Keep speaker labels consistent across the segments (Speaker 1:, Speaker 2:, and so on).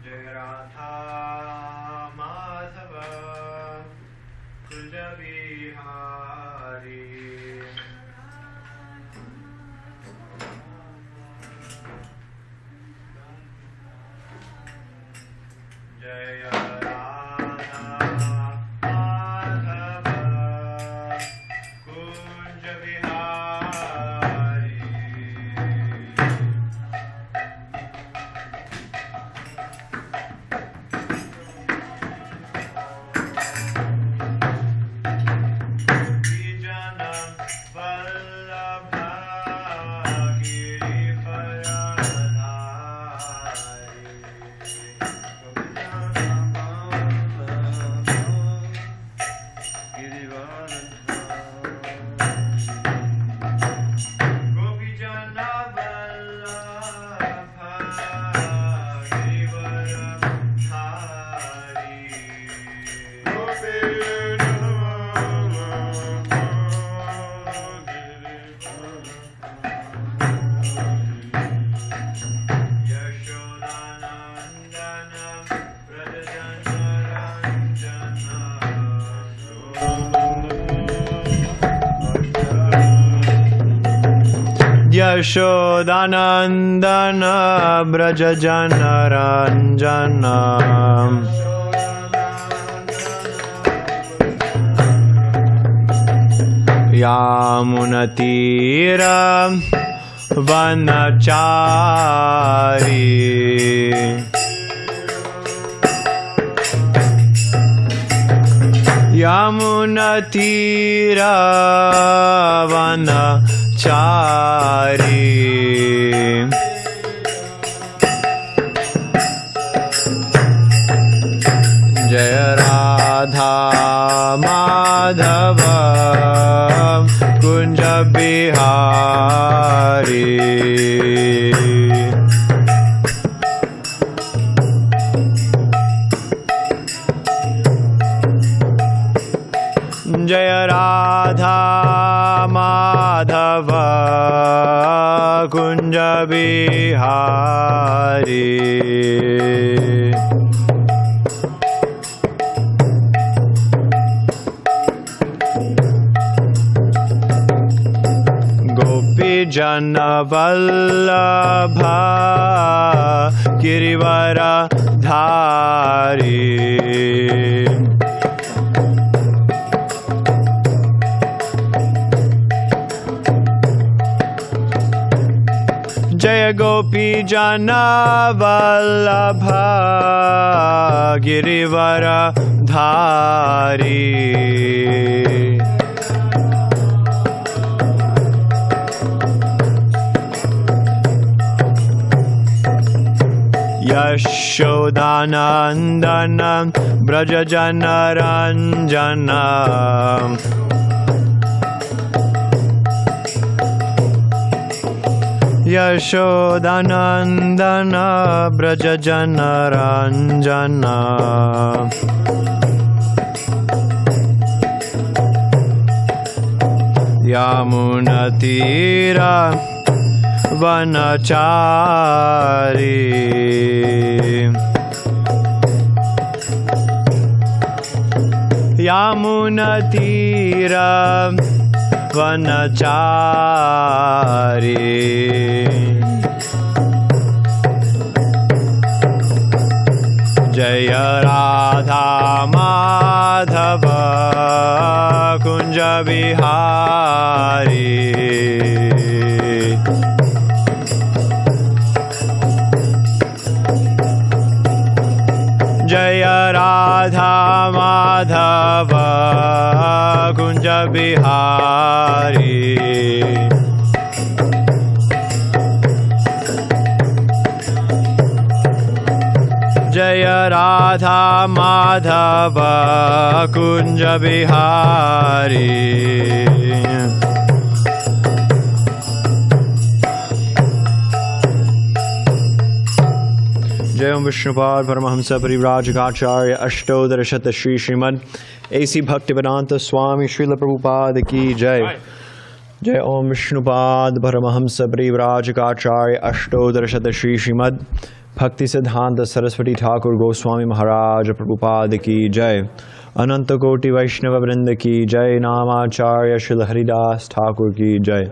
Speaker 1: Jai Radha Madhava Kunja Bihari Jai Radha Madhava Kunja Bihari Vijanam Vallabha Gopijana Vallabha Yashodanandana Brajajanaranjana Yamunatira Vanachari Yamunatira Vanachari Jaya Radha Madhava Kunja Bihari Jaya Radha Madhava Kunja Bihari Gopijana Vallabha Girivara Dhari Jaya Gopijana Vallabha Girivara Dhari Yashodanandana Brajajanaranjana Yashodanandana Brajajanaranjana Yamunatira Vanachari Yamunatira Vanachari Jaya Radha Madhava Kunja Bihari Jaya Radha Madhava Kunja Bihari Jaya Radha Madhava Kunja Bihari Jai Om Vishnupad Paramahamsa Parivrajagacharya Ashtodhara Shata Shri Srimad A.C. Bhaktivedanta Swami Srila Prabhupada Ki Jai Jai Om Vishnupad Paramahamsa Parivrajakacharya Ashtodara Shri Srimad Bhakti Siddhanta Saraswati Thakur Goswami Maharaj Prabhupada Ki Jai Ananta Koti Vaishnava Vrinda Ki Jai Namacharya Srila Haridas Thakur Ki Jai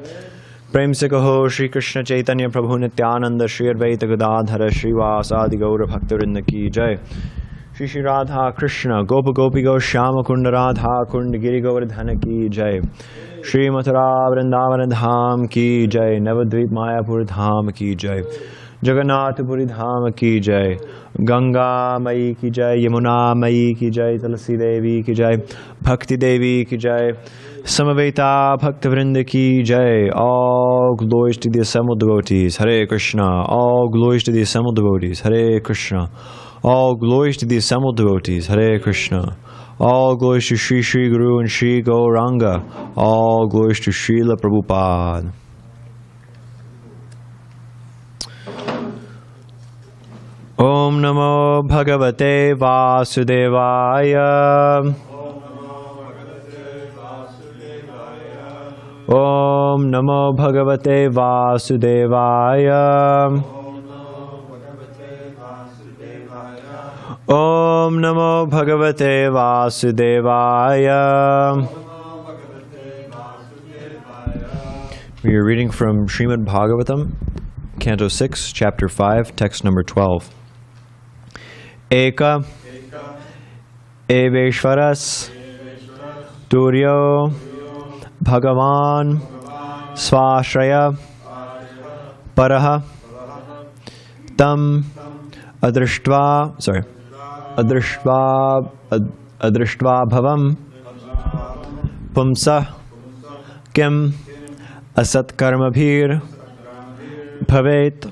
Speaker 1: Prem Se Kaho Shri Krishna Chaitanya Prabhu Nityananda Shri Advaita Gadadhara Shri Vasadi Gaura Bhakta Vrinda Ki Jai Shri Shri Radha Krishna Gopa Gopi Go Shama Kunda Radha Kunda Giri Govardhana Ki Jai Shri Mathura Vrindavana Dham Ki Jai Navadvip Mayapur Dham Ki Jai Jagannath Puri Dham Ki Jai Ganga Mai Ki Jai Yamuna Mai Ki Jai Tulsi Devi Ki Jai Bhakti Devi Ki Jai Samaveta Bhakta Vrinda Ki Jai. All glories to the assembled devotees. Hare Krishna. All glories to the assembled devotees. Hare Krishna. All glories to the assembled devotees. Hare Krishna. All glories to Shri Shri Guru and Shri Gauranga. All glories to Srila Prabhupada. Om Namo Bhagavate Vasudevaya. Om Namo Bhagavate Vasudevaya. Om Namo Bhagavate Vasudevaya. We are reading from Srimad Bhagavatam, Canto 6, Chapter 5, text number 12. Eka Eveshwaras Turyo Bhagavan Swashraya Paraha Tam Adrishtva Bhavam Pumsa Kim Asat Karmabhir Bhavet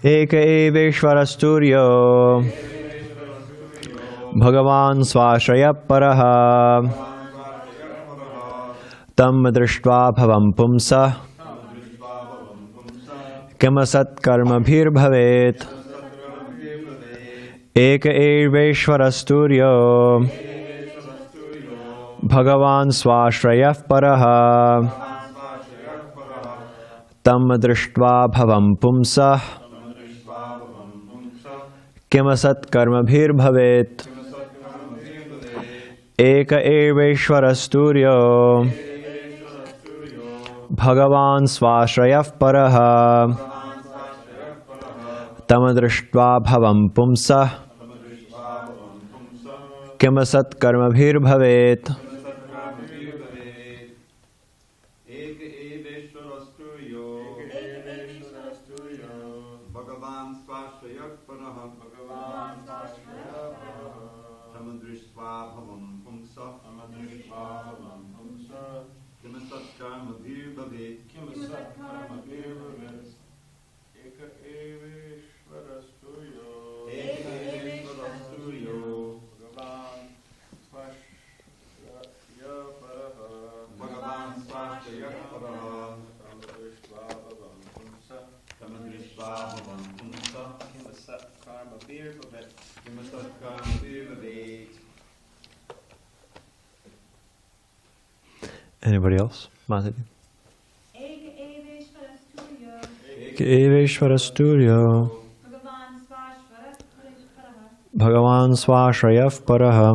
Speaker 1: Eka Eveshwarasturyo Bhagavan Swashraya Paraha Tam Adrishtva Bhavam Pumsa Kim Asat Karmabhir Bhavet Eka Eveshwarasturyo Bhagavan Swashraya Paraha Tam Adrishtva Bhavam Pumsa Kim Asat Karmabhir Bhavet Eka Eveshwarasturyo Bhagavan Swashraya Paraha Tam Adrishtva Bhavam Pumsa Kim Asat Karmabhir Bhavet. Anybody else? Mataji? Eveshwarasturyo Bhagavan Swashraya Paraha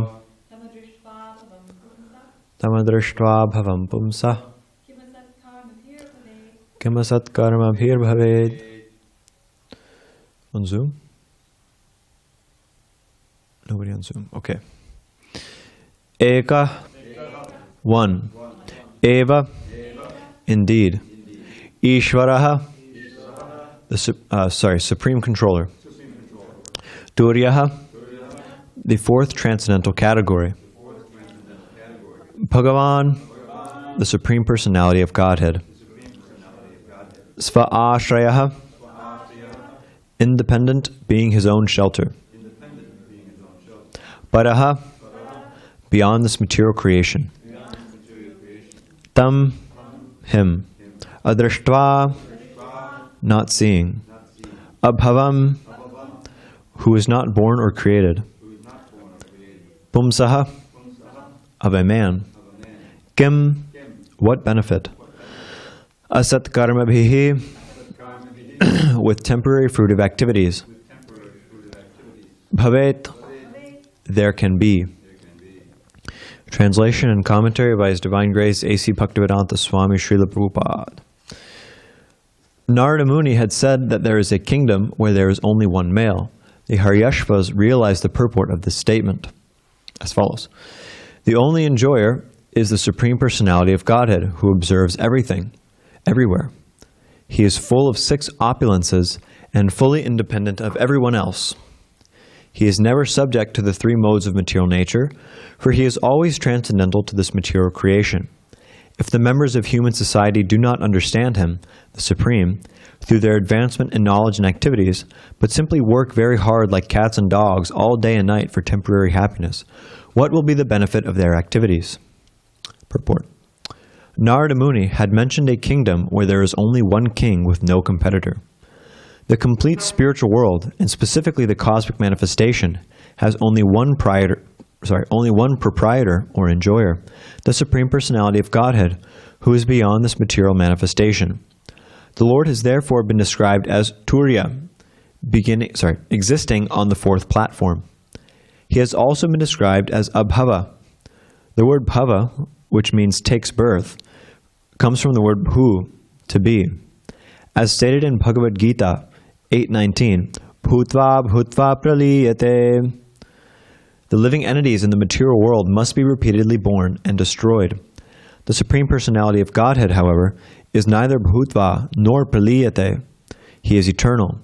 Speaker 1: Tamadrishtva Bhavam Pumsa Kimasat Karma Bhir Bhaved. On Zoom? Nobody on Zoom. Okay. Eka, one. Eva, indeed. Ishvaraha, Supreme Controller. Turyaha, the fourth transcendental category. Bhagavan, the Supreme Personality of Godhead. Sva-ashrayaha, independent, being his own shelter. Paraha, beyond this material creation. Tam, him. Adrishtva, not seeing. Abhavam, who is not born or created. Pumsaha, of a man. Kim, What benefit? Asat karma bhihi, with temporary fruitive activities. Bhavet, there can be. Translation and commentary by His Divine Grace A.C. Bhaktivedanta Swami Srila Prabhupada. Narada Muni had said that there is a kingdom where there is only one male. The Haryashvas realized the purport of this statement as follows. The only enjoyer is the Supreme Personality of Godhead, who observes everything, everywhere. He is full of 6 opulences and fully independent of everyone else. He is never subject to the 3 modes of material nature, for he is always transcendental to this material creation. If the members of human society do not understand him, the Supreme, through their advancement in knowledge and activities, but simply work very hard like cats and dogs all day and night for temporary happiness, what will be the benefit of their activities? Purport. Narada Muni had mentioned a kingdom where there is only one king with no competitor. The complete spiritual world, and specifically the cosmic manifestation, has only one proprietor or enjoyer, the Supreme Personality of Godhead, who is beyond this material manifestation. The Lord has therefore been described as Turiya, existing on the 4th platform. He has also been described as Abhava. The word Bhava, which means takes birth, comes from the word Bhu, to be. As stated in Bhagavad Gita 8:19, Bhutva Bhutva Praliyate. The living entities in the material world must be repeatedly born and destroyed. The Supreme Personality of Godhead, however, is neither Bhutva nor Praliyate. He is eternal.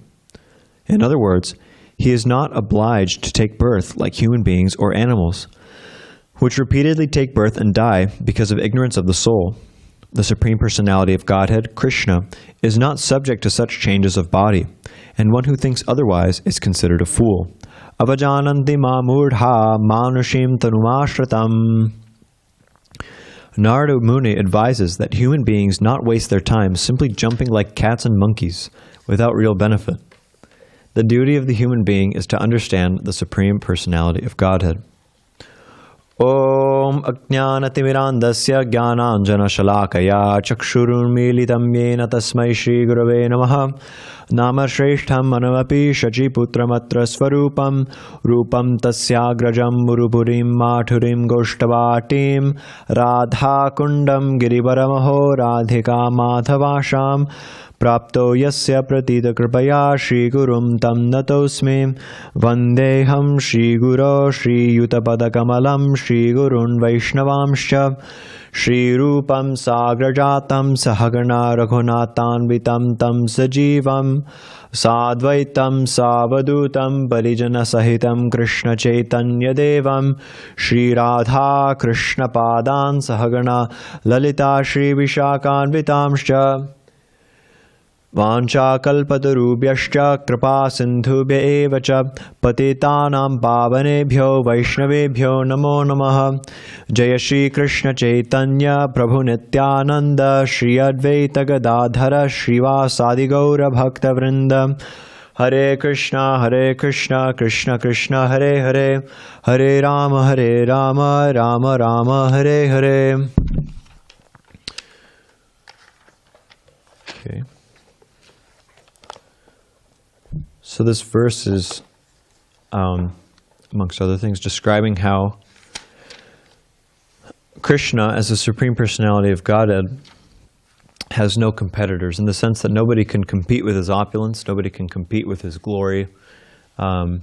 Speaker 1: In other words, he is not obliged to take birth like human beings or animals, which repeatedly take birth and die because of ignorance of the soul. The Supreme Personality of Godhead, Krishna, is not subject to such changes of body, and one who thinks otherwise is considered a fool. Avajananti ma murdha manushim tanumashratam. Narada Muni advises that human beings not waste their time simply jumping like cats and monkeys without real benefit. The duty of the human being is to understand the Supreme Personality of Godhead. Om Ajnanatimirandasya Jnananjana Shalakaya Chakshurunmilitam Yena Tasmai Shri Gurave Namaha Namashreshtham Manavapi Shachiputramatra Swarupam Rupam Tasyagrajam Murupurim Mathurim Goshtavatim Radha Kundam Girivaramaho Radhika Madhavasham Prapto Yasya Pratita Kripaya Shri Gurum Tam Natosmi Vandeham Shri Guru Shri Yutapada Kamalam Shri Gurun Vaishnavamscha Shri Rupam Sagrajatam Sahagana Raghunatanvitam Tam Sajivam Sadvaitam Savadutam Parijana Sahitam Krishna Chaitanya Devam Shri Radha Krishna Padan Sahagana Lalita Shri Vishakanvitamscha Vancha kalpatarubhyascha kripa sindhubhya eva cha patitanam pavanebhyo vaishnavebhyo namo namaha. Jaya Shri Krishna Chaitanya Prabhu Nityananda Shri Advaita Gadadhara Shrivasadi Gaura Bhakta Vrinda. Hare Krishna Krishna Krishna Hare Hare Hare Rama Rama Rama Hare Hare. Okay. So this verse is, amongst other things, describing how Krishna, as the Supreme Personality of Godhead, has no competitors, in the sense that nobody can compete with his opulence, nobody can compete with his glory. There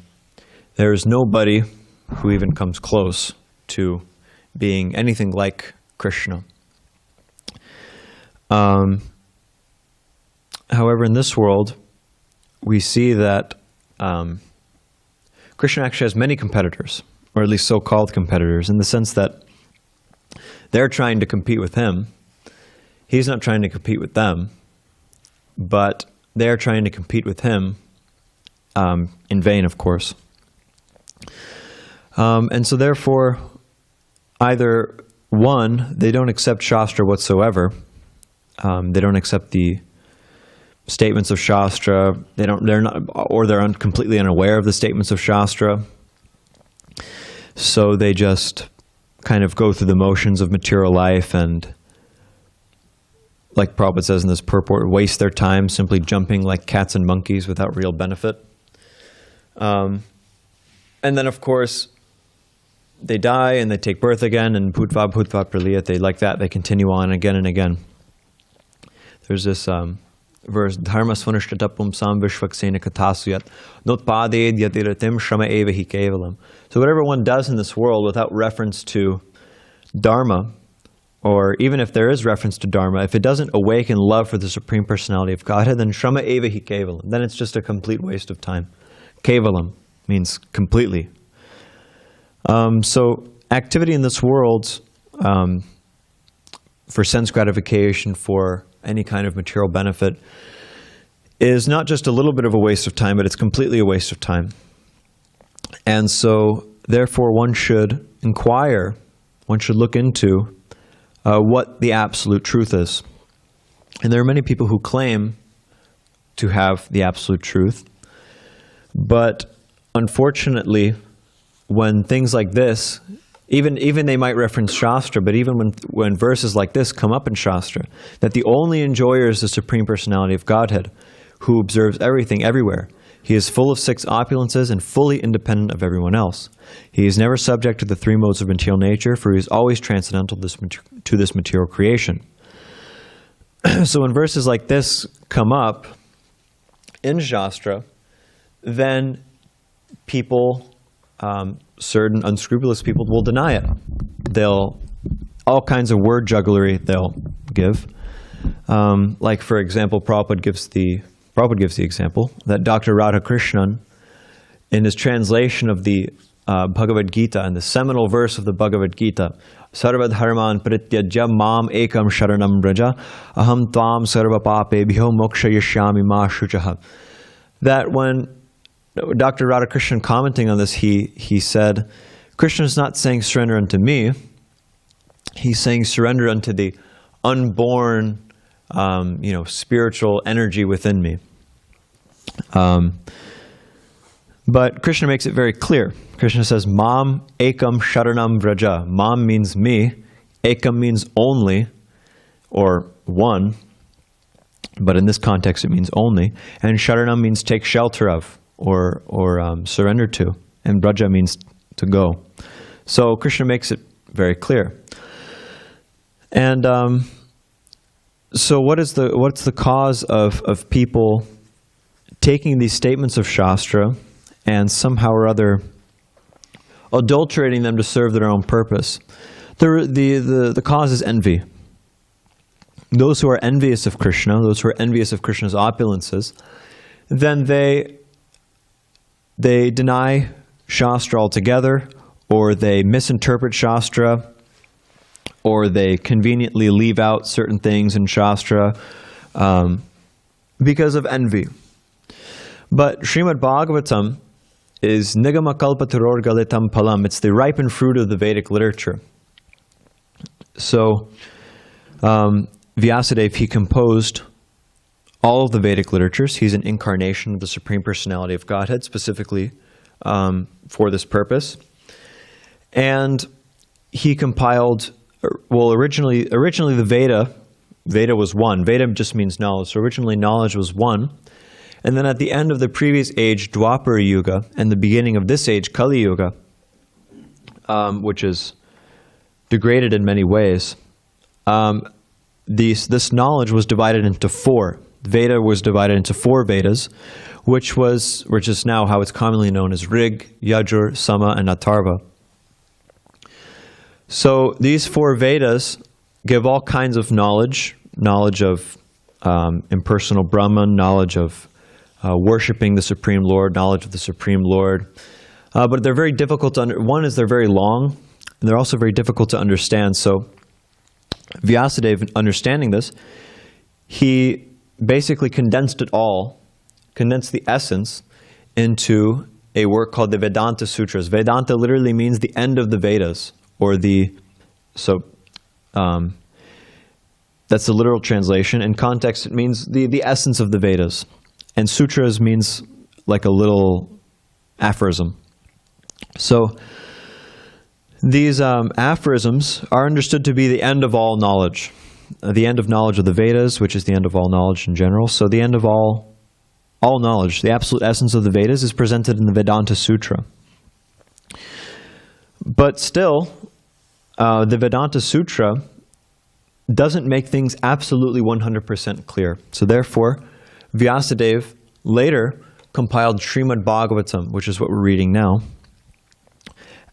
Speaker 1: is nobody who even comes close to being anything like Krishna. However, in this world, we see that Krishna actually has many competitors, or at least so-called competitors, in the sense that they're trying to compete with him. He's not trying to compete with them, but they're trying to compete with him in vain, of course. And so therefore, either one, they don't accept Shastra whatsoever. They don't accept the statements of Shastra. They're completely unaware of the statements of Shastra. So they just kind of go through the motions of material life and like Prabhupada says in this purport, waste their time simply jumping like cats and monkeys without real benefit. And then, of course, they die and they take birth again, and bhutva bhutva praliyate, like that, they continue on again and again. There's this verse, dharma svanishtatapum sam vishvaksena katasuyat notpaded yatiratim shrama eva hi kevalam. So whatever one does in this world without reference to dharma, or even if there is reference to dharma, if it doesn't awaken love for the Supreme Personality of Godhead, then shrama eva hi kevalam, then it's just a complete waste of time. Kevalam means completely. So activity in this world for sense gratification, for any kind of material benefit, is not just a little bit of a waste of time, but it's completely a waste of time. And so, therefore, one should inquire, one should look into what the absolute truth is. And there are many people who claim to have the absolute truth, but unfortunately, when things like this, even they might reference Shastra, but even when verses like this come up in Shastra, that the only enjoyer is the Supreme Personality of Godhead, who observes everything everywhere. He is full of 6 opulences and fully independent of everyone else. He is never subject to the 3 modes of material nature, for he is always transcendental to this material creation. So when verses like this come up in Shastra, then people, certain unscrupulous people, will deny it. They'll, all kinds of word jugglery they'll give. Like, for example, Prabhupada gives the example that Dr. Radhakrishnan, in his translation of the Bhagavad Gita, and the seminal verse of the Bhagavad Gita, Sarva dharman parityajya mam ekam sharanam vraja aham tvam sarva papebhyo mokshayashyami ma shuchaha. That when Dr. Radhakrishnan commenting on this, he said, Krishna is not saying surrender unto me, he's saying surrender unto the unborn spiritual energy within me. But Krishna makes it very clear. Krishna says, Mam ekam sharanam vraja. Mam means me. Ekam means only, or one. But in this context, it means only. And sharanam means take shelter of, or surrender to. And vraja means to go. So Krishna makes it very clear. And so what's the cause of people taking these statements of Shastra and somehow or other adulterating them to serve their own purpose? The cause is envy. Those who are envious of Krishna, those who are envious of Krishna's opulences, then they deny Shastra altogether, or they misinterpret Shastra, or they conveniently leave out certain things in Shastra because of envy. But Srimad Bhagavatam is Nigama Kalpataror Galitam Palam. It's the ripened fruit of the Vedic literature. So Vyasadeva, he composed all of the Vedic literatures. He's an incarnation of the Supreme Personality of Godhead, specifically for this purpose. And he compiled, well, originally the Veda was one. Veda just means knowledge. So originally knowledge was one. And then at the end of the previous age, Dwapara Yuga, and the beginning of this age, Kali Yuga, which is degraded in many ways, this knowledge was divided into 4. Veda was divided into 4 Vedas, which is now how it's commonly known as Rig, Yajur, Sama, and Atharva. So these 4 Vedas give all kinds of knowledge of impersonal Brahman, knowledge of worshiping the Supreme Lord, knowledge of the Supreme Lord. But they're very difficult to one is they're very long, and they're also very difficult to understand. So Vyasadeva, understanding this, he basically condensed the essence into a work called the Vedanta Sutras. Vedanta literally means the end of the Vedas, or that's the literal translation. In context, it means the essence of the Vedas. And sutras means like a little aphorism. So these aphorisms are understood to be the end of all knowledge. the end of knowledge of the Vedas, which is the end of all knowledge in general. So the end of all knowledge, the absolute essence of the Vedas, is presented in the Vedanta Sutra. But still, the Vedanta Sutra doesn't make things absolutely 100% clear. So therefore, Vyasadeva later compiled Srimad Bhagavatam, which is what we're reading now,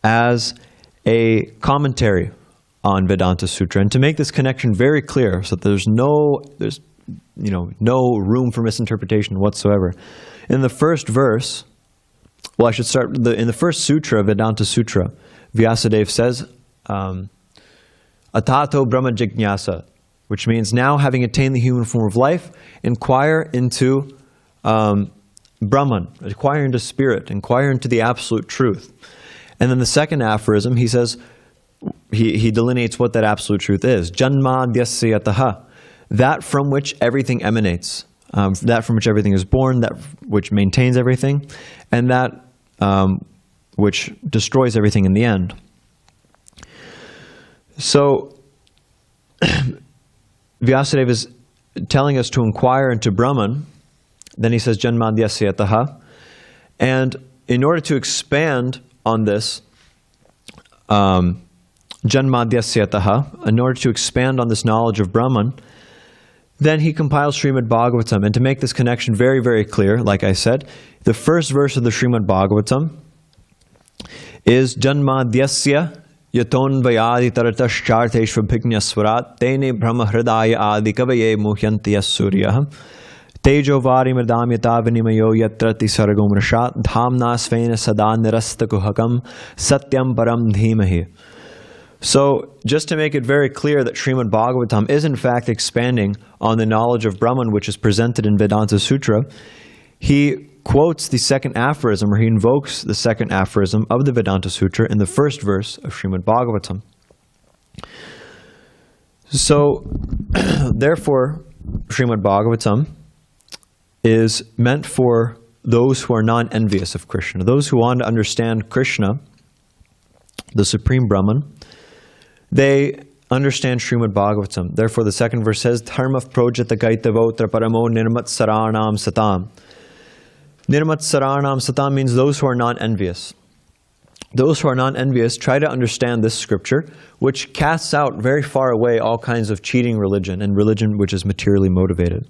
Speaker 1: as a commentary on Vedanta Sutra, and to make this connection very clear, so that there's no room for misinterpretation whatsoever. In the first verse, well, I should start in the first sutra, Vedanta Sutra. Vyasadeva says, Atato Brahma Jignasa, which means now, having attained the human form of life, inquire into Brahman, inquire into spirit, inquire into the absolute truth. And then the second aphorism, he says, he delineates what that absolute truth is. Janmadhyasya yataha, that from which everything emanates, that from which everything is born, that which maintains everything, and that which destroys everything in the end. So, Vyasadeva is telling us to inquire into Brahman. Then he says, Janmadhyasya yataha. And in order to expand on this, Janmadhyasya yataha, in order to expand on this knowledge of Brahman, then he compiles Srimad Bhagavatam. And to make this connection very, very clear, like I said, the first verse of the Srimad Bhagavatam is Janmadhyasya yaton vayadi taratashtharteshvabhignaswarat tene brahma hridaya adi kavaye muhyanti yasurya tejo vari mridam yata vinimayo yatrati sargom rashat dhamna svena sada nirasta kuhakam satyam param dhimahi. So, just to make it very clear that Srimad Bhagavatam is in fact expanding on the knowledge of Brahman which is presented in Vedanta Sutra, he quotes the second aphorism, or he invokes the second aphorism of the Vedanta Sutra in the first verse of Srimad Bhagavatam. So, therefore, Srimad Bhagavatam is meant for those who are non-envious of Krishna, those who want to understand Krishna, the Supreme Brahman. They understand Srimad Bhagavatam. Therefore, the second verse says, Dharmaf projata gaitavotra paramo nirmat saranam satam. Nirmat saranam satam means those who are non-envious. Those who are non-envious try to understand this scripture, which casts out very far away all kinds of cheating religion and religion which is materially motivated.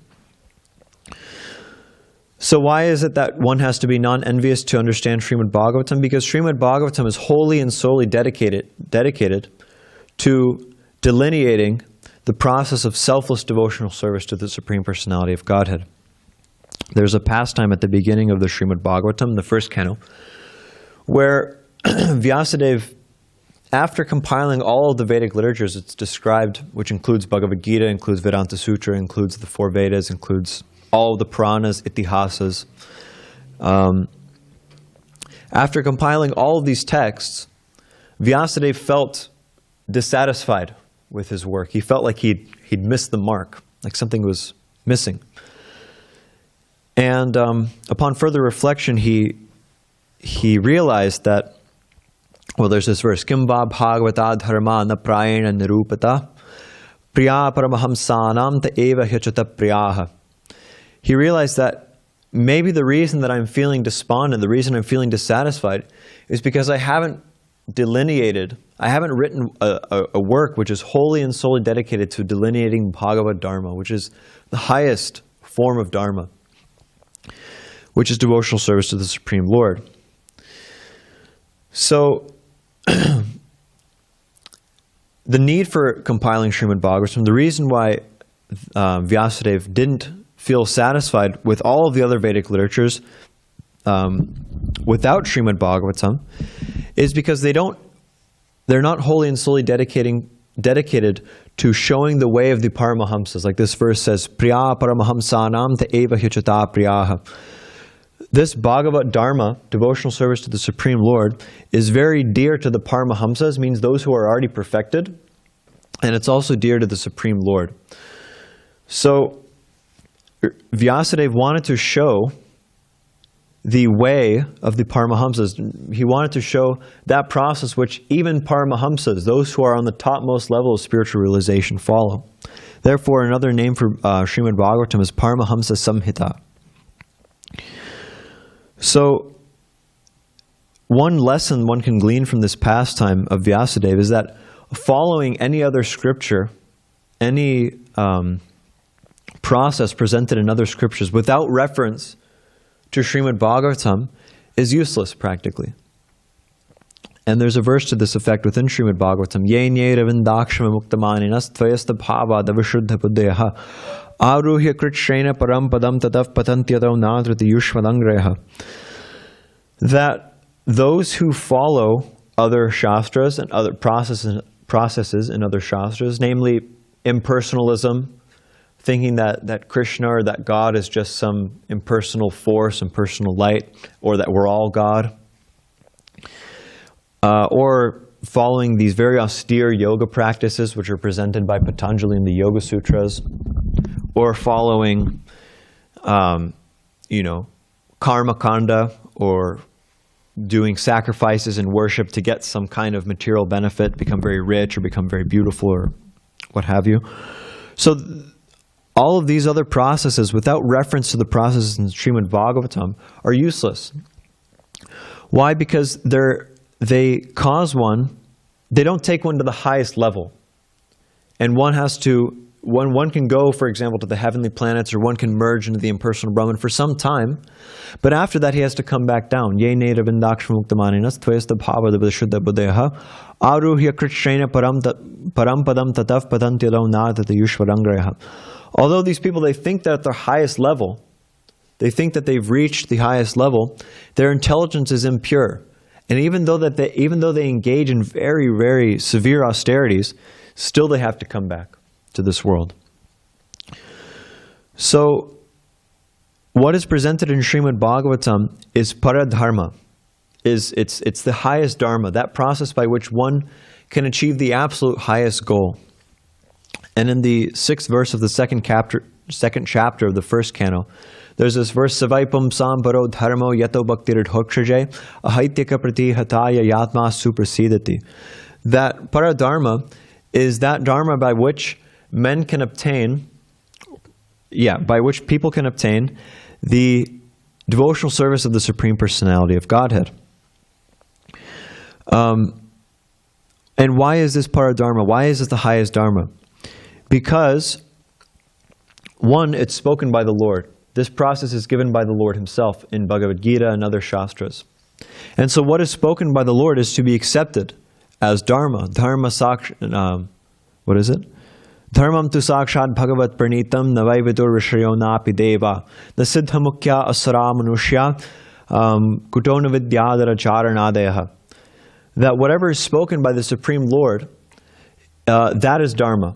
Speaker 1: So why is it that one has to be non-envious to understand Srimad Bhagavatam? Because Srimad Bhagavatam is wholly and solely dedicated to delineating the process of selfless devotional service to the Supreme Personality of Godhead. There's a pastime at the beginning of the Srimad Bhagavatam, the first canto, where Vyasadeva, after compiling all of the Vedic literatures it's described, which includes Bhagavad Gita, includes Vedanta Sutra, includes the four Vedas, includes all of the Puranas, Itihasas. After compiling all of these texts, Vyasadeva felt dissatisfied with his work. He felt like he'd missed the mark, like something was missing. And upon further reflection, he realized that, well, there's this verse, Kimva bhagavata dharma na prayena nirupata priya paramahamsanam ta eva hyachata priyaha. He realized that maybe the reason that I'm feeling despondent, the reason I'm feeling dissatisfied, is because I haven't written a work which is wholly and solely dedicated to delineating Bhagavad Dharma, which is the highest form of Dharma, which is devotional service to the Supreme Lord. So, the need for compiling Srimad Bhagavatam, the reason why Vyasadeva didn't feel satisfied with all of the other Vedic literatures without Srimad Bhagavatam, is because they're not wholly and solely dedicated to showing the way of the Paramahamsas. Like this verse says, Priya Paramahamsanam te eva hyachata priyaha. This Bhagavad Dharma, devotional service to the Supreme Lord, is very dear to the Paramahamsas, means those who are already perfected, and it's also dear to the Supreme Lord. So, Vyasadeva wanted to show the way of the Paramahamsas. He wanted to show that process which even Paramahamsas, those who are on the topmost level of spiritual realization, follow. Therefore, another name for Srimad Bhagavatam is Paramahamsa Samhita. So, one lesson one can glean from this pastime of Vyasadeva is that following any other scripture, any process presented in other scriptures without reference to Srimad Bhagavatam is useless practically. And there's a verse to this effect within Srimad Bhagavatam. Ye nye ravindakshama muktamaninas tvayasta bhava davishuddha buddheha aruhya kritshrena param padam tatav patantyadav nadriti yushmadangreha. That those who follow other shastras and other processes in other shastras, namely impersonalism, thinking that Krishna or that God is just some impersonal force, impersonal light, or that we're all God, or following these very austere yoga practices which are presented by Patanjali in the Yoga Sutras, or following, karma kanda, or doing sacrifices and worship to get some kind of material benefit, become very rich or become very beautiful or what have you. So all of these other processes, without reference to the processes in Srimad Bhagavatam, are useless. Why? Because they cause one, they don't take one to the highest level. And one can go, for example, to the heavenly planets, or one can merge into the impersonal Brahman for some time, but after that he has to come back down. Ye ne ravindakshma muktamaninas tvayasta bhava davishuddha buddheha aruhya kritshrena param padam tatav patantyadav nadriti yushmadangreha. Although these people, they think that at their highest level, they think that they've reached the highest level, their intelligence is impure. And even though they engage in very, very severe austerities, still they have to come back to this world. So, what is presented in Srimad Bhagavatam is paradharma. It's the highest dharma, that process by which one can achieve the absolute highest goal. And in the 6th verse of the second chapter of the first canto, there's this verse, Savaipam samparo dharmo yato bhaktirid hokshaje ahaityaka pratihataya yatma suprasidati. That paradharma is that dharma by which men can obtain, by which people can obtain the devotional service of the Supreme Personality of Godhead. And why is this paradharma? Why is this the highest dharma? Because, one, it's spoken by the Lord. This process is given by the Lord Himself in Bhagavad Gita and other shastras. And so what is spoken by the Lord is to be accepted as dharma. Dharma what is it? Dharmam tu sakshat bhagavat pranitam navaivitur rishayo napi deva nasiddha mukhya asara manushya kutona vidyadara charanadeha. That whatever is spoken by the Supreme Lord, that is dharma.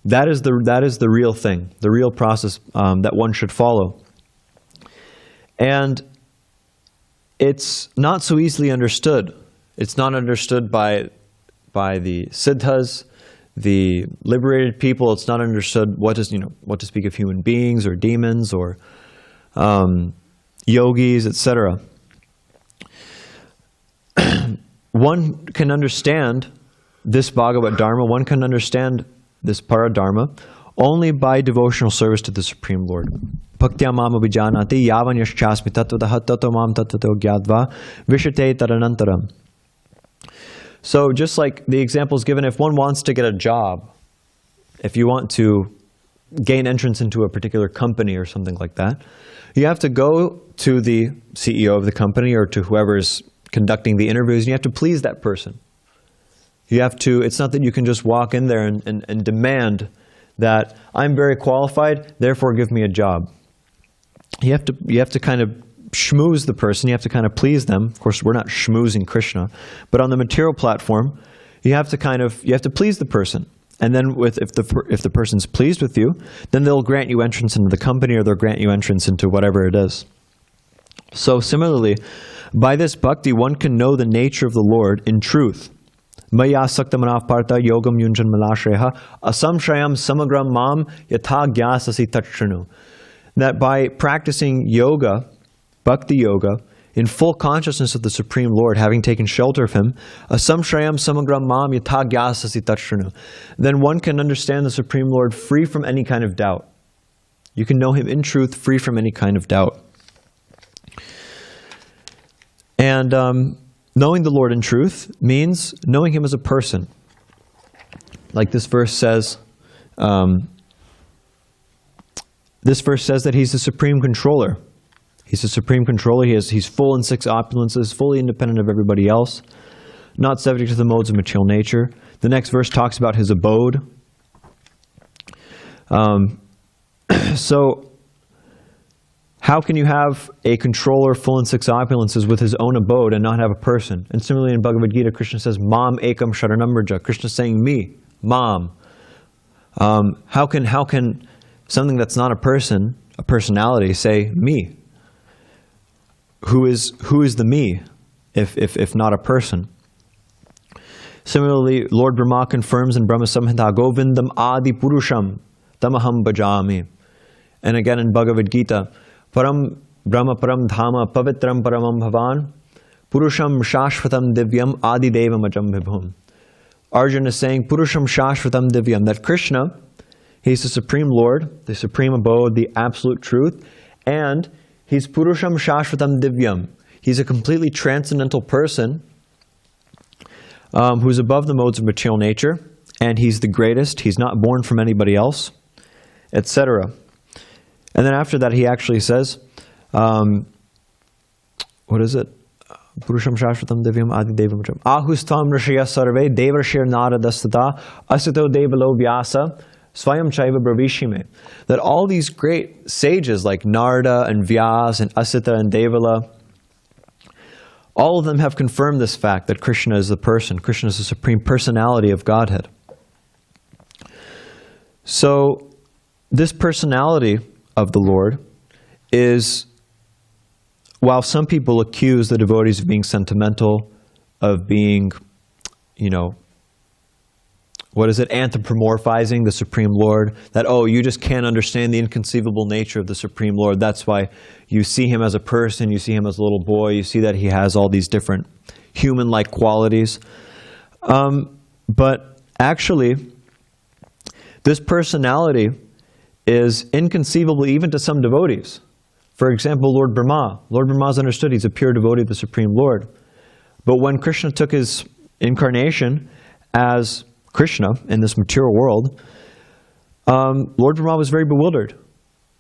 Speaker 1: That is the real thing, the real process that one should follow. And it's not so easily understood. It's not understood by the siddhas, the liberated people. It's not understood what to speak of human beings or demons or yogis, etc. One can understand this Bhagavad Dharma, one can understand this paradharma only by devotional service to the Supreme Lord. Bhaktya mam abhijanati yavan yaschasmi tattvadah tato mam tattato gyadva vishate tadanantaram. So just like the examples given, if one wants to get a job, if you want to gain entrance into a particular company or something like that, you have to go to the CEO of the company or to whoever is conducting the interviews, and you have to please that person. You have to, it's not that you can just walk in there and demand that I'm very qualified, therefore give me a job. You have to kind of schmooze the person, you have to kind of please them. Of course, we're not schmoozing Krishna, but on the material platform, you have to please the person. And then if the person's pleased with you, then they'll grant you entrance into the company, or they'll grant you entrance into whatever it is. So similarly, by this bhakti, one can know the nature of the Lord in truth. Maya sakta manavparta yogam yunjan malashreha asamshayam samagram mam yatha gyasasi tachranu. That by practicing yoga, bhakti yoga, in full consciousness of the Supreme Lord, having taken shelter of Him, asamshrayam samagram mam yatha gyasasi tatshranu, then one can understand the Supreme Lord free from any kind of doubt. You can know Him in truth, free from any kind of doubt. And knowing the Lord in truth means knowing Him as a person. Like this verse says, that He's the Supreme Controller. He's the Supreme Controller. He's full in 6 opulences, fully independent of everybody else, not subject to the modes of material nature. The next verse talks about His abode. So, how can you have a controller full in 6 opulences with his own abode and not have a person? And similarly in Bhagavad Gita, Krishna says, Mam ekam sharanam raja. Krishna is saying, me, Mam. How can something that's not a person, a personality, say me? Who is the me, if not a person? Similarly, Lord Brahma confirms in Brahma Samhita, Govindam Adi Purusham Tamaham Bhajami. And again in Bhagavad Gita, Param Brahma Param Dhama Pavitram Paramam Bhavan Purusham Shashvatam Divyam Adi Devam Ajam Vibhum. Arjuna is saying, Purusham Shashvatam Divyam, that Krishna, He's the Supreme Lord, the Supreme Abode, the Absolute Truth, and He's Purusham Shashvatam Divyam. He's a completely transcendental person who's above the modes of material nature, and He's the greatest. He's not born from anybody else, etc. And then after that, He actually says, what is it? Purusham Shashvatam Divyam Adi Devam Ajam. Ahustam Rishaya Sarve Devarshir Naradastata Asito Devalo Vyasa Swayam Chaiva Bravishime. That all these great sages like Narada and Vyas and Asita and Devala, all of them have confirmed this fact that Krishna is the person. Krishna is the Supreme Personality of Godhead. So, this personality of the Lord is, while some people accuse the devotees of being sentimental, of being, anthropomorphizing the Supreme Lord, that, you just can't understand the inconceivable nature of the Supreme Lord. That's why you see Him as a person, you see Him as a little boy, you see that He has all these different human-like qualities. But actually, this personality is inconceivable even to some devotees. For example, Lord Brahma. Lord Brahma is understood. He's a pure devotee of the Supreme Lord. But when Krishna took His incarnation as Krishna in this material world, Lord Brahma was very bewildered.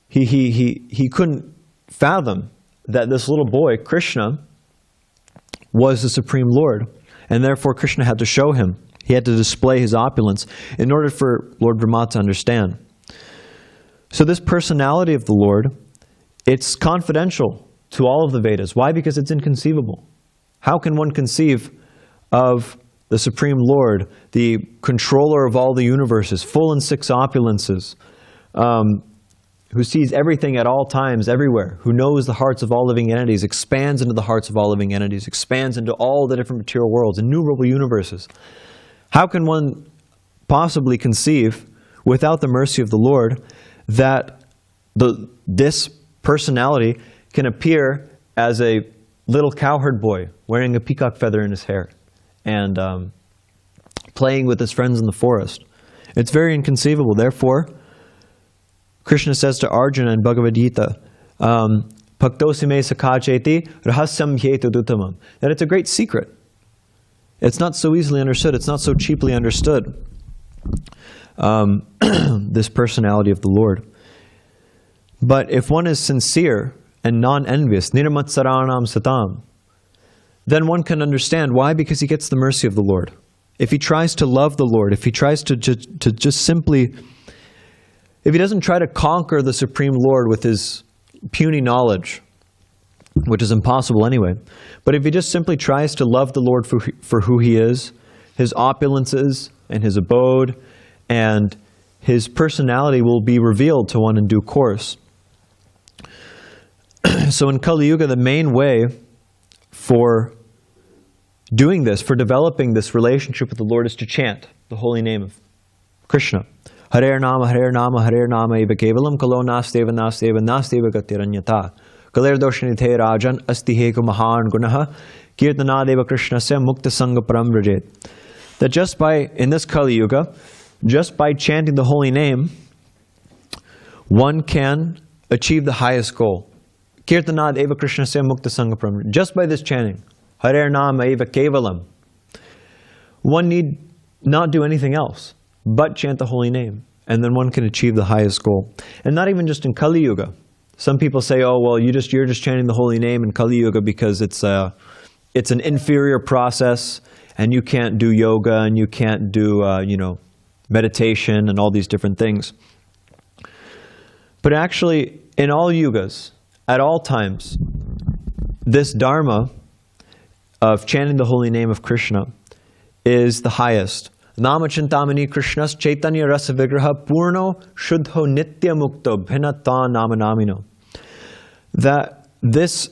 Speaker 1: He couldn't fathom that this little boy, Krishna, was the Supreme Lord. And therefore Krishna had to show him. He had to display His opulence in order for Lord Brahma to understand. So this personality of the Lord, it's confidential to all of the Vedas. Why? Because it's inconceivable. How can one conceive of the Supreme Lord, the controller of all the universes, full in 6 opulences, who sees everything at all times, everywhere, who knows the hearts of all living entities, expands into the hearts of all living entities, expands into all the different material worlds, innumerable universes. How can one possibly conceive, without the mercy of the Lord, that this personality can appear as a little cowherd boy wearing a peacock feather in his hair and playing with his friends in the forest? It's very inconceivable. Therefore, Krishna says to Arjuna in Bhagavad Gita, Bhaktosime sakacheti rahasyam hetudutamam, that it's a great secret. It's not so easily understood. It's not so cheaply understood. This personality of the Lord. But if one is sincere and non-envious, niramatsaranam satam, then one can understand. Why? Because he gets the mercy of the Lord. If he tries to love the Lord, if he tries to just simply, if he doesn't try to conquer the Supreme Lord with his puny knowledge, which is impossible anyway, but if he just simply tries to love the Lord for who He is, His opulences and His abode, and His personality will be revealed to one in due course. So in Kali Yuga, the main way for doing this, for developing this relationship with the Lord, is to chant the holy name of Krishna. Hare Nama, Hare Nama, Hare Nama eva kevalam kalo nasteva nasteva nasteva gatiranyata Galir-doshanite rajan astiheko mahan gunaha kirtanadeva krishnasya mukta sangha param vrajet. That just by, in this Kali Yuga, just by chanting the holy name, one can achieve the highest goal. Kirtanad eva krishnasya mukta sangha param. Just by this chanting, Harer nama eva kevalam. One need not do anything else but chant the holy name, and then one can achieve the highest goal. And not even just in Kali Yuga. Some people say, "Oh, well, you're just chanting the holy name in Kali Yuga because it's an inferior process, and you can't do yoga, and you can't do meditation, and all these different things." But actually, in all yugas, at all times, this dharma of chanting the holy name of Krishna is the highest. Nama chintamani Krishnas chaitanya rasa vigraha purno shuddho nitya mukto bhinata nama namino. That this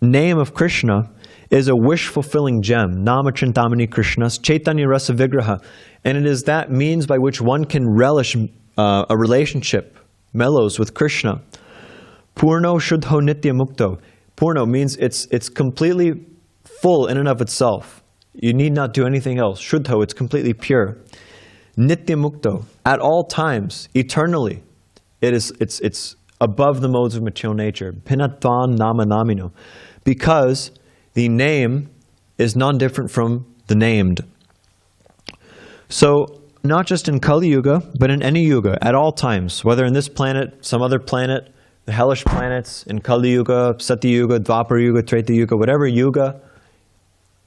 Speaker 1: name of Krishna is a wish-fulfilling gem. Nama chintamani Krishnas chaitanya rasa vigraha. And it is that means by which one can relish a relationship, mellows with Krishna. Purno shuddho nitya mukto. Purno means it's completely full in and of itself. You need not do anything else. Shuddho, it's completely pure. Nitya mukto, at all times, eternally, it's above the modes of material nature. Pinatvan nama namino, because the name is non-different from the named. So, not just in Kali Yuga, but in any yuga, at all times, whether in this planet, some other planet, the hellish planets, in Kali Yuga, Satya Yuga, Dvapara Yuga, Treta Yuga, whatever yuga,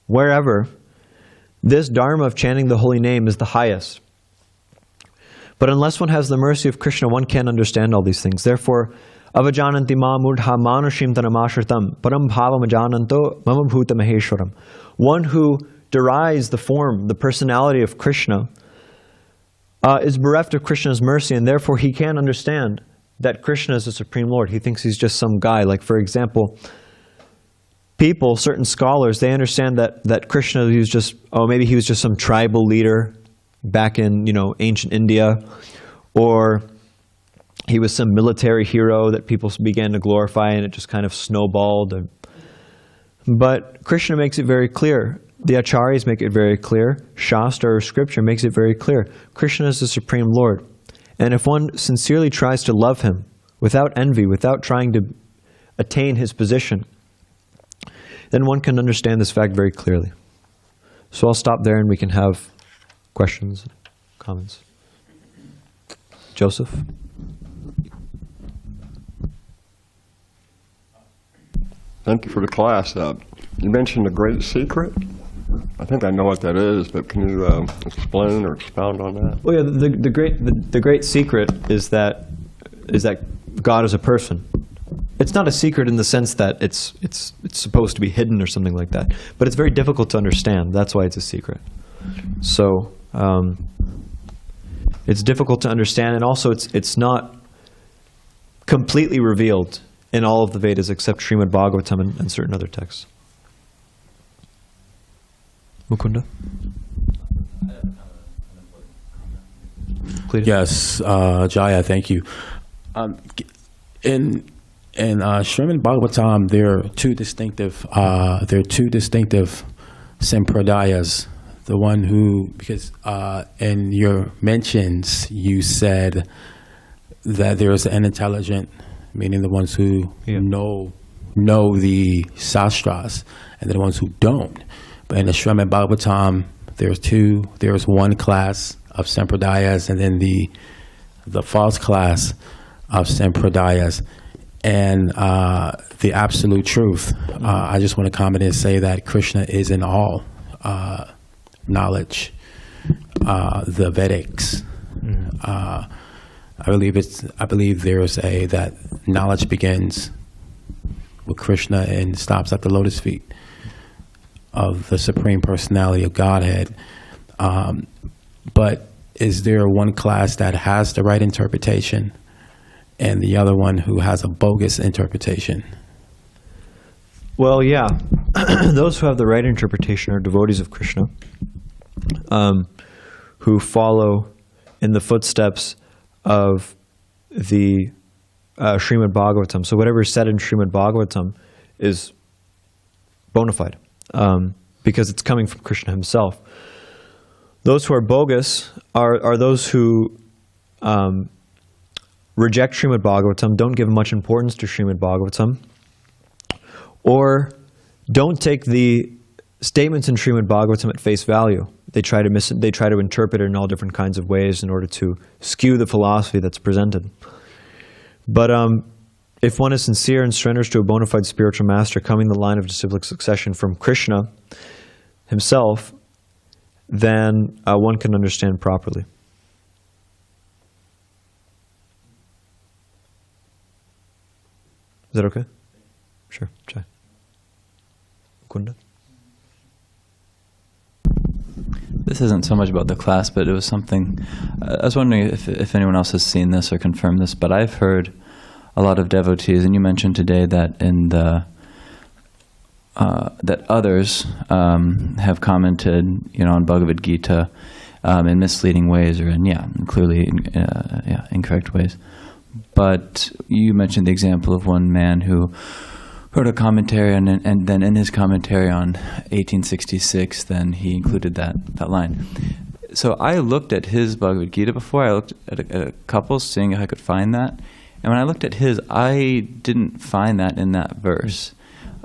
Speaker 1: wherever, this dharma of chanting the holy name is the highest. But unless one has the mercy of Krishna, one can't understand all these things. Therefore, avajananti ma mudha manushim tanamashritam param bhavam ajananto mama bhuta maheshwaram. One who derides the form, the personality of Krishna, is bereft of Krishna's mercy, and therefore he can't understand that Krishna is the Supreme Lord. He thinks he's just some guy. Like, for example, people, certain scholars, they understand that Krishna, he was just, maybe he was just some tribal leader back in, ancient India, or he was some military hero that people began to glorify, and it just kind of snowballed. But Krishna makes it very clear. The acharyas make it very clear. Shastra or scripture makes it very clear. Krishna is the Supreme Lord. And if one sincerely tries to love him, without envy, without trying to attain his position, then one can understand this fact very clearly. So I'll stop there and we can have questions, comments. Joseph?
Speaker 2: Thank you for the class. You mentioned the great secret. I think I know what that is, but can you explain or expound on that?
Speaker 1: Well, yeah, the great secret is that God is a person. It's not a secret in the sense that it's supposed to be hidden or something like that, but it's very difficult to understand. That's why it's a secret. So it's difficult to understand, and also it's not completely revealed in all of the Vedas except Srimad Bhagavatam and certain other texts. Mukunda? Please.
Speaker 3: Yes, Jaya, thank you. In Srimad Bhagavatam, there are two distinctive sampradayas. The one who, because in your mentions you said that there is an intelligent, meaning the ones who know the sastras, and the ones who don't. But in the Srimad Bhagavatam, there's one class of sampradayas, and then the false class of sampradayas. And the absolute truth, I just want to comment and say that Krishna is in all knowledge, the Vedics. I believe there's that knowledge begins with Krishna and stops at the lotus feet of the Supreme Personality of Godhead. But is there one class that has the right interpretation and the other one who has a bogus interpretation?
Speaker 1: Well, yeah. Those who have the right interpretation are devotees of Krishna, who follow in the footsteps of the Srimad Bhagavatam. So whatever is said in Srimad Bhagavatam is bona fide, because it's coming from Krishna himself. Those who are bogus are those who reject Srimad Bhagavatam, don't give much importance to Srimad Bhagavatam, or don't take the statements in Srimad Bhagavatam at face value. They try to interpret it in all different kinds of ways in order to skew the philosophy that's presented. But if one is sincere and surrenders to a bona fide spiritual master coming in the line of disciplic succession from Krishna himself, then one can understand properly. Is that okay? Sure. Chai. Kunda?
Speaker 4: This isn't so much about the class, but it was something, I was wondering if anyone else has seen this or confirmed this, but I've heard a lot of devotees, and you mentioned today that in the that others have commented, on Bhagavad Gita in misleading ways, or clearly incorrect ways. But you mentioned the example of one man who wrote a commentary, and then in his commentary on 1866, then he included that line. So I looked at his Bhagavad Gita before. I looked at a couple, seeing if I could find that. And when I looked at his, I didn't find that in that verse.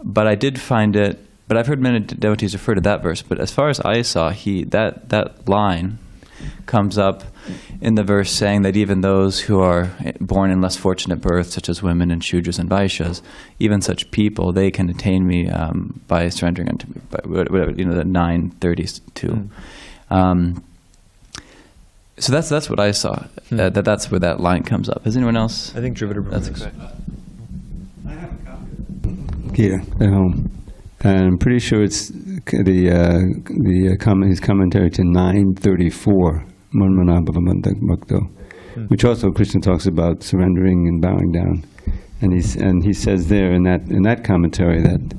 Speaker 4: But I did find it, but I've heard many devotees refer to that verse. But as far as I saw, that line comes up in the verse saying that even those who are born in less fortunate birth, such as women and Shudras and Vaishyas, even such people, they can attain me by surrendering unto me, by whatever, the 932. So that's what I saw. That's where that line comes up. Has anyone else?
Speaker 1: I think Jupiter.
Speaker 4: That's correct.
Speaker 5: I have a copy Gita at home, and I'm pretty sure it's his commentary to 934. Which also Krishna talks about surrendering and bowing down, and he says there in that commentary that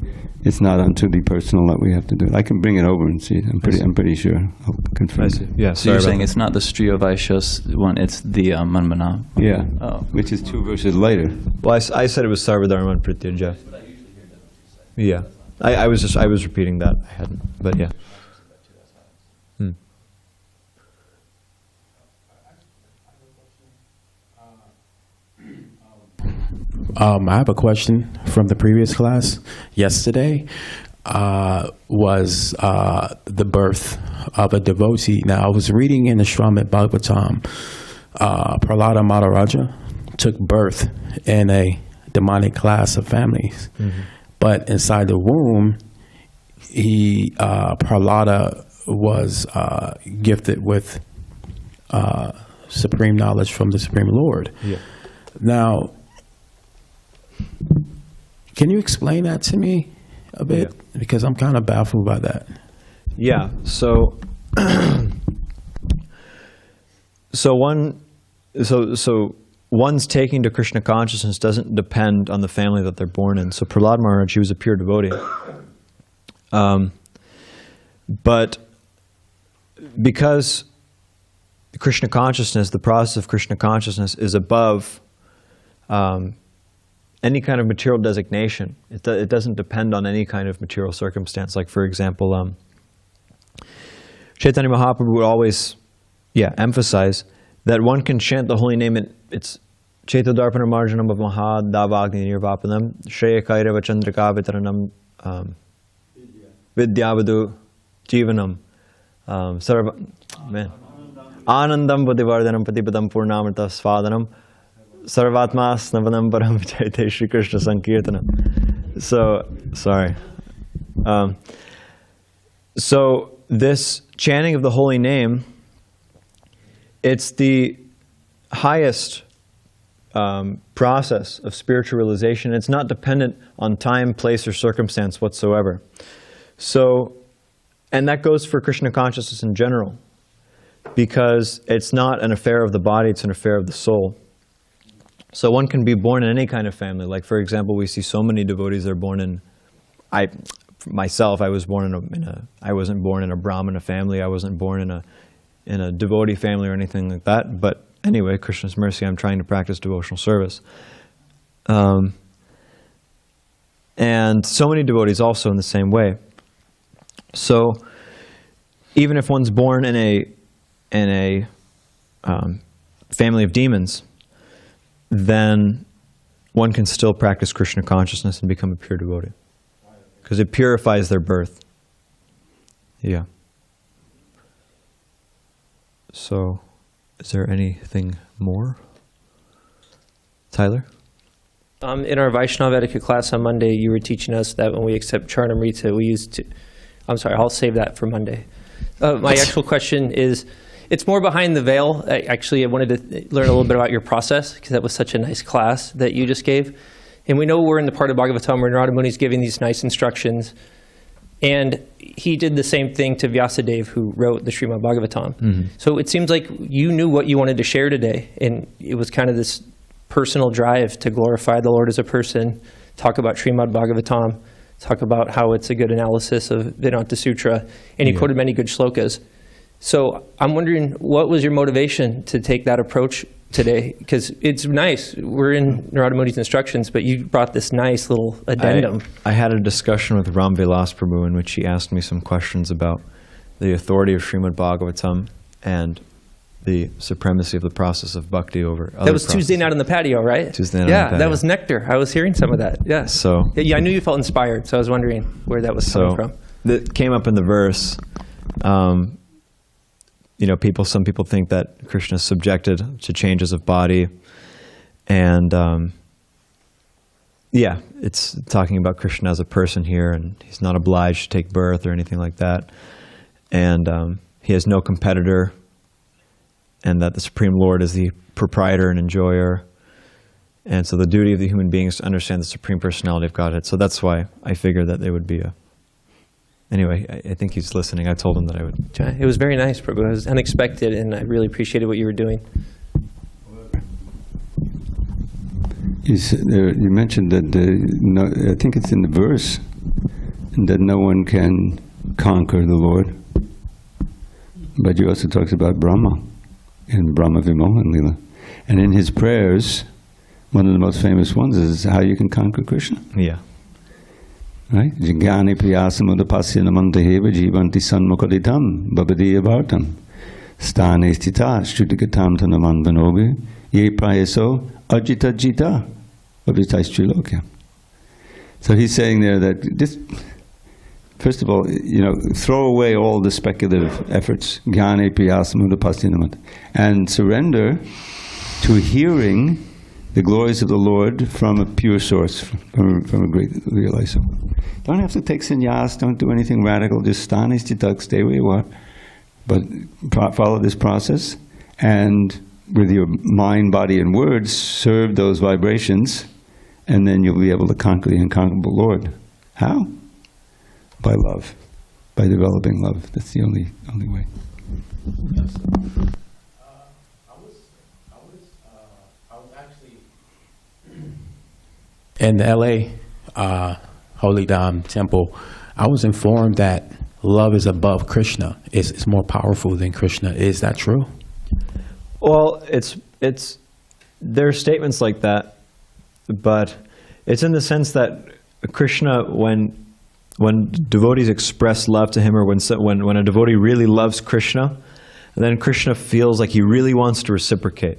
Speaker 5: it's not unto the personal that we have to do it. I can bring it over and see it. I'm pretty sure. I'll confirm.
Speaker 1: I see. Yeah.
Speaker 4: So you're saying it's not the Striya Vaishyas one; it's the Manmana.
Speaker 5: Yeah.
Speaker 4: Oh.
Speaker 5: Which is 2 verses later.
Speaker 1: Well, I said it was Sarvadharman Pratyajya. Yeah. I was repeating that. I hadn't, but yeah.
Speaker 3: I have a question from the previous class. Yesterday was the birth of a devotee. Now, I was reading in the Srimad Bhagavatam, Prahlada Maharaja took birth in a demonic class of families. Mm-hmm. But inside the womb, Prahlada was gifted with supreme knowledge from the Supreme Lord.
Speaker 1: Yeah.
Speaker 3: Now, can you explain that to me a bit? Yeah. Because I'm kind of baffled by that.
Speaker 1: Yeah. So, one's taking to Krishna consciousness doesn't depend on the family that they're born in. So Prahlad Maharaj, he was a pure devotee. But because Krishna consciousness, the process of Krishna consciousness is above any kind of material designation. It doesn't depend on any kind of material circumstance. Like, for example, Chaitanya Mahaprabhu would always emphasize that one can chant the holy name. It's Chaitodarpana Marjanam of Maha Davagni Nirvapanam Shreya Kairava Chandrika Vitaranam Vidyavadu Jivanam Anandam Buddhivardhanam Patipadam Purnamrita Svadanam Sarvatma Snavanam Param Chaite Shri Krishna Sankirtanam. So, sorry. So this chanting of the holy name, it's the highest process of spiritual realization. It's not dependent on time, place, or circumstance whatsoever. So, and that goes for Krishna consciousness in general, because it's not an affair of the body, it's an affair of the soul. So one can be born in any kind of family. Like, for example, we see so many devotees that are born in, myself, I was born I wasn't born in a Brahmana family, I wasn't born in a devotee family or anything like that. But anyway, Krishna's mercy, I'm trying to practice devotional service. And so many devotees also in the same way. So even if one's born in a family of demons, then one can still practice Krishna consciousness and become a pure devotee, because it purifies their birth. Yeah. So, is there anything more? Tyler?
Speaker 6: In our Vaishnava etiquette class on Monday, you were teaching us that when we accept Charnamrita, we use to... I'm sorry, I'll save that for Monday. My actual question is, it's more behind the veil. I wanted to learn a little bit about your process, because that was such a nice class that you just gave. And we know we're in the part of Bhagavatam where Narada Muni is giving these nice instructions. And he did the same thing to Vyasadeva, who wrote the Srimad Bhagavatam. Mm-hmm. So it seems like you knew what you wanted to share today, and it was kind of this personal drive to glorify the Lord as a person, talk about Srimad Bhagavatam, talk about how it's a good analysis of Vedanta Sutra, and he quoted many good shlokas. So I'm wondering, what was your motivation to take that approach today? Because it's nice. We're in Narada Muni's instructions, but you brought this nice little addendum.
Speaker 1: I had a discussion with Ram Vilas Prabhu in which he asked me some questions about the authority of Srimad Bhagavatam and the supremacy of the process of bhakti over other
Speaker 6: That was
Speaker 1: processes.
Speaker 6: Tuesday night on the patio, right?
Speaker 1: Tuesday night on the patio.
Speaker 6: That was nectar. I was hearing some of that. Yeah.
Speaker 1: So
Speaker 6: yeah, I knew you felt inspired, so I was wondering where that was coming from.
Speaker 1: That came up in the verse. Some people think that Krishna is subjected to changes of body, and it's talking about Krishna as a person here, and he's not obliged to take birth or anything like that, and he has no competitor, and that the Supreme Lord is the proprietor and enjoyer, and so the duty of the human being is to understand the Supreme Personality of Godhead. So that's why I figured that they would be a... Anyway, I think he's listening. I told him that I would.
Speaker 6: It was very nice, Prabhu. It was unexpected, and I really appreciated what you were doing.
Speaker 5: You mentioned that I think it's in the verse that no one can conquer the Lord. But you also talks about Brahma in Brahma Vimohan Lila. And in his prayers, one of the most famous ones is how you can conquer Krishna.
Speaker 1: Yeah.
Speaker 5: Right? Jigani priyasamudapasya namantaheva jivanti sanmukaditam babadiya bhartam stane stita shrutika tanamanvanobi ye prayaso ajita jita abhitaistrilokya. So he's saying there that this, first of all, throw away all the speculative efforts, jnane priyasamudapasya namant, and surrender to hearing the glories of the Lord from a pure source, from a great realizer. Don't have to take sannyas, don't do anything radical, just stay where you are. But follow this process, and with your mind, body, and words, serve those vibrations, and then you'll be able to conquer the unconquerable Lord. How? By love. By developing love. That's the only way.
Speaker 3: In the LA Holy Dham Temple, I was informed that love is above Krishna. It's more powerful than Krishna. Is that true?
Speaker 1: Well, there are statements like that, but it's in the sense that Krishna, when devotees express love to him, or when a devotee really loves Krishna, then Krishna feels like he really wants to reciprocate.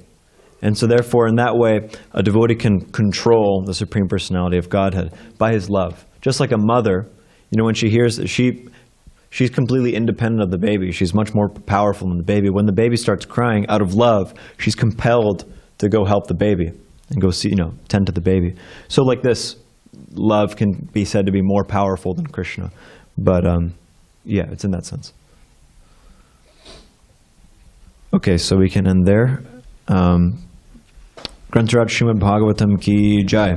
Speaker 1: And so therefore, in that way, a devotee can control the Supreme Personality of Godhead by his love. Just like a mother, when she hears, she's completely independent of the baby. She's much more powerful than the baby. When the baby starts crying out of love, she's compelled to go help the baby and go tend to the baby. So like this, love can be said to be more powerful than Krishna. But it's in that sense. Okay, so we can end there. Grantaraj Srimad Bhagavatam ki jai.